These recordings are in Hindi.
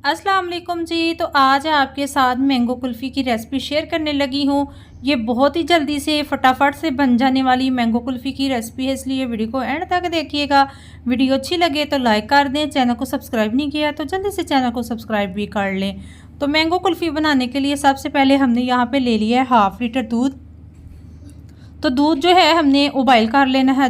अस्सलाम वालेकुम जी। तो आज आपके साथ मैंगो कुल्फ़ी की रेसिपी शेयर करने लगी हूँ। ये बहुत ही जल्दी से फटाफट से बन जाने वाली मैंगो कुल्फ़ी की रेसिपी है, इसलिए वीडियो को एंड तक देखिएगा। वीडियो अच्छी लगे तो लाइक कर दें, चैनल को सब्सक्राइब नहीं किया तो जल्दी से चैनल को सब्सक्राइब भी कर लें। तो मैंगो कुल्फ़ी बनाने के लिए सबसे पहले हमने यहाँ पर ले लिया है 1/2 लीटर दूध। तो दूध जो है हमने उबाइल कर लेना है।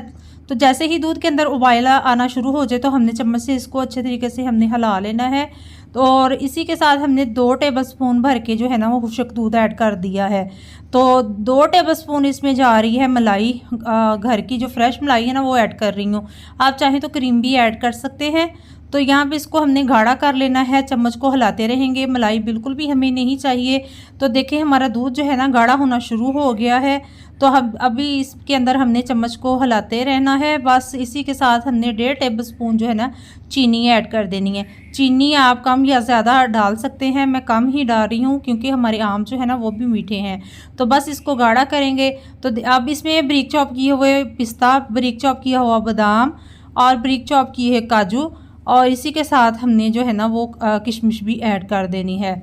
तो जैसे ही दूध के अंदर उबाल आना शुरू हो जाए तो हमने चम्मच से इसको अच्छे तरीके से हमने हिला लेना है। तो और इसी के साथ हमने 2 टेबलस्पून भर के जो है ना वो खुश्क दूध ऐड कर दिया है। तो 2 टेबलस्पून इसमें जा रही है मलाई, घर की जो फ्रेश मलाई है ना वो ऐड कर रही हूँ। आप चाहें तो क्रीम भी ऐड कर सकते हैं। तो यहाँ पे इसको हमने गाढ़ा कर लेना है, चम्मच को हिलाते रहेंगे, मलाई बिल्कुल भी हमें नहीं चाहिए। तो देखिए हमारा दूध जो है ना गाढ़ा होना शुरू हो गया है। तो हम अभी इसके अंदर हमने चम्मच को हिलाते रहना है। बस इसी के साथ हमने 1.5 टेबलस्पून जो है ना चीनी ऐड कर देनी है। चीनी आप कम या ज़्यादा डाल सकते हैं, मैं कम ही डाल रही हूँ क्योंकि हमारे आम जो है ना वो भी मीठे हैं। तो बस इसको गाढ़ा करेंगे। तो अब इसमें बारीक चॉप किए हुए पिस्ता, बारीक चॉप किया हुआ बादाम और बारीक चॉप किए हुए काजू, और इसी के साथ हमने जो है ना वो किशमिश भी ऐड कर देनी है।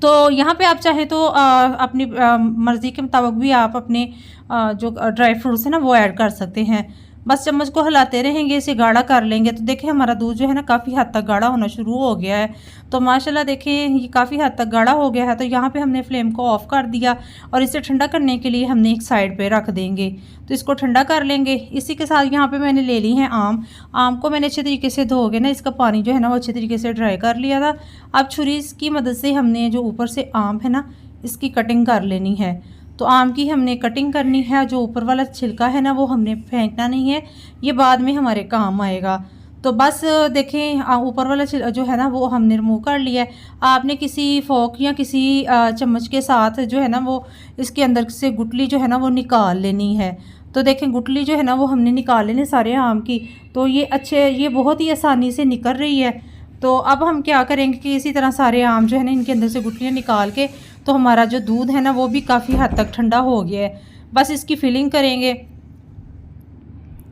तो यहाँ पे आप चाहें तो अपनी मर्ज़ी के मुताबिक भी आप अपने जो ड्राई फ्रूट्स हैं ना वो ऐड कर सकते हैं। बस चम्मच को हिलाते रहेंगे, इसे गाढ़ा कर लेंगे। तो देखिए हमारा दूध जो है ना काफ़ी हद तक गाढ़ा होना शुरू हो गया है। तो माशाल्लाह देखिए ये काफ़ी हद तक गाढ़ा हो गया है। तो यहाँ पे हमने फ्लेम को ऑफ़ कर दिया और इसे ठंडा करने के लिए हमने एक साइड पे रख देंगे। तो इसको ठंडा कर लेंगे। इसी के साथ यहाँ पे मैंने ले ली है आम को मैंने अच्छे तरीके से धो के ना इसका पानी जो है ना वो अच्छे तरीके से ड्राई कर लिया था। अब छुरी की मदद से हमने जो ऊपर से आम है ना इसकी कटिंग कर लेनी है। तो आम की हमने कटिंग करनी है, जो ऊपर वाला छिलका है ना वो हमने फेंकना नहीं है, ये बाद में हमारे काम आएगा। तो बस देखें ऊपर वाला जो है ना वो हमने रिमूव कर लिया है। आपने किसी फोक या किसी चम्मच के साथ जो है ना वो इसके अंदर से गुठली जो है ना वो निकाल लेनी है। तो देखें गुठली जो है ना वो हमने निकाल लेनी सारे आम की। तो ये बहुत ही आसानी से निकल रही है। तो अब हम क्या करेंगे कि इसी तरह सारे आम जो है ना इनके अंदर से गुठलियाँ निकाल के, तो हमारा जो दूध है ना वो भी काफ़ी हद तक ठंडा हो गया है। बस इसकी फिलिंग करेंगे,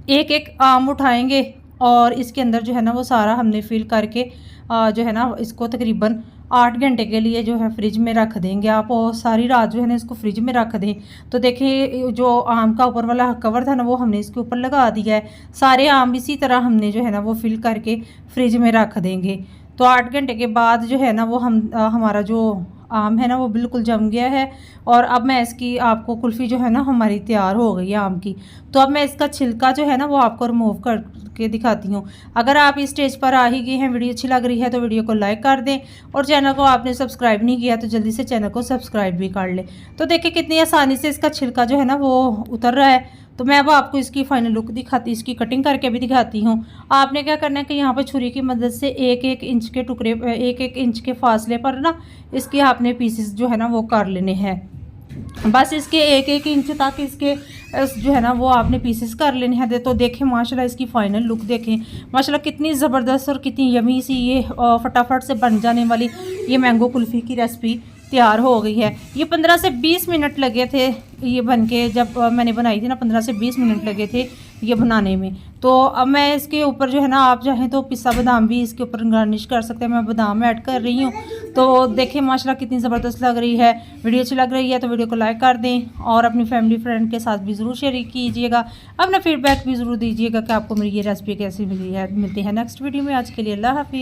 एक एक आम उठाएंगे और इसके अंदर जो है ना वो सारा हमने फिल करके जो है ना इसको तकरीबन 8 घंटे के लिए जो है फ्रिज में रख देंगे आप, और सारी रात जो है ना इसको फ्रिज में रख दें। तो देखिए जो आम का ऊपर वाला कवर था ना वो हमने इसके ऊपर लगा दिया है। सारे आम इसी तरह हमने जो है ना वो फिल करके फ्रिज में रख देंगे। तो 8 घंटे के बाद जो है ना वो हमारा जो आम है ना वो बिल्कुल जम गया है। और अब मैं इसकी आपको कुल्फ़ी जो है ना हमारी तैयार हो गई है आम की। तो अब मैं इसका छिलका जो है ना वो आपको रिमूव करके दिखाती हूँ। अगर आप इस स्टेज पर आ ही गए हैं, वीडियो अच्छी लग रही है तो वीडियो को लाइक कर दें, और चैनल को आपने सब्सक्राइब नहीं किया तो जल्दी से चैनल को सब्सक्राइब भी कर लें। तो देखिए कितनी आसानी से इसका छिलका जो है ना वो उतर रहा है। तो मैं अब आपको इसकी फाइनल लुक दिखाती, इसकी कटिंग करके भी दिखाती हूँ। आपने क्या करना है कि यहाँ पर छुरी की मदद से 1-1 इंच के टुकड़े, 1-1 इंच के फासले पर ना इसके आपने पीसेस जो है ना वो कर लेने हैं। बस इसके 1-1 इंच तक इसके जो है ना वो आपने पीसेस कर लेने हैं। तो देखें माशाल्लाह इसकी फ़ाइनल लुक देखें, माशाल्लाह कितनी ज़बरदस्त और कितनी यमी सी ये फटाफट से बन जाने वाली ये मैंगो कुल्फ़ी की रेसिपी तैयार हो गई है। ये 15 से 20 मिनट लगे थे ये बनके, जब मैंने बनाई थी ना 15 से 20 मिनट लगे थे ये बनाने में। तो अब मैं इसके ऊपर जो है ना आप चाहें तो पिस्ता बादाम भी इसके ऊपर गार्निश कर सकते हैं, मैं बादाम ऐड कर रही हूँ। तो देखें माशाल्लाह कितनी ज़बरदस्त लग रही है। वीडियो अच्छी लग रही है तो वीडियो को लाइक कर दें और अपनी फैमिली फ्रेंड के साथ भी ज़रूर शेयर कीजिएगा। अपना फीडबैक भी ज़रूर दीजिएगा कि आपको मेरी ये रेसिपी कैसी मिली है। मिलती है नेक्स्ट वीडियो में, आज के लिए अल्लाह हाफिज़।